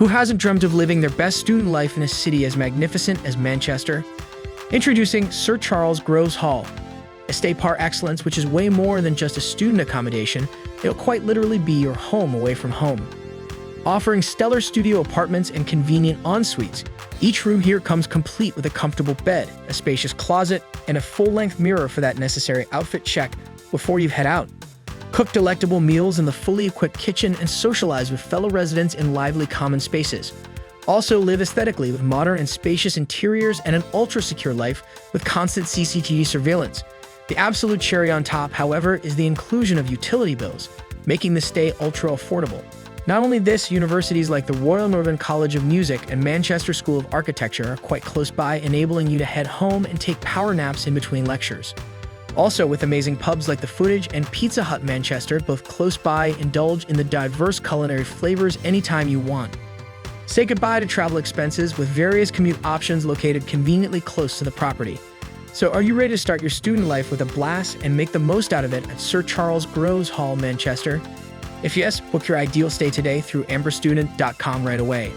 Who hasn't dreamt of living their best student life in a city as magnificent as Manchester? Introducing Sir Charles Groves Hall, estate par excellence, which is way more than just a student accommodation. It'll quite literally be your home away from home. Offering stellar studio apartments and convenient en-suites, each room here comes complete with a comfortable bed, a spacious closet, and a full-length mirror for that necessary outfit check before you head out. Cook delectable meals in the fully equipped kitchen and socialize with fellow residents in lively common spaces. Also live aesthetically with modern and spacious interiors and an ultra-secure life with constant CCTV surveillance. The absolute cherry on top, however, is the inclusion of utility bills, making the stay ultra-affordable. Not only this, universities like the Royal Northern College of Music and Manchester School of Architecture are quite close by, enabling you to head home and take power naps in between lectures. Also, with amazing pubs like the Footage and Pizza Hut Manchester, both close by, indulge in the diverse culinary flavors anytime you want. Say goodbye to travel expenses with various commute options located conveniently close to the property. So are you ready to start your student life with a blast and make the most out of it at Sir Charles Groves Hall, Manchester? If yes, book your ideal stay today through amberstudent.com right away.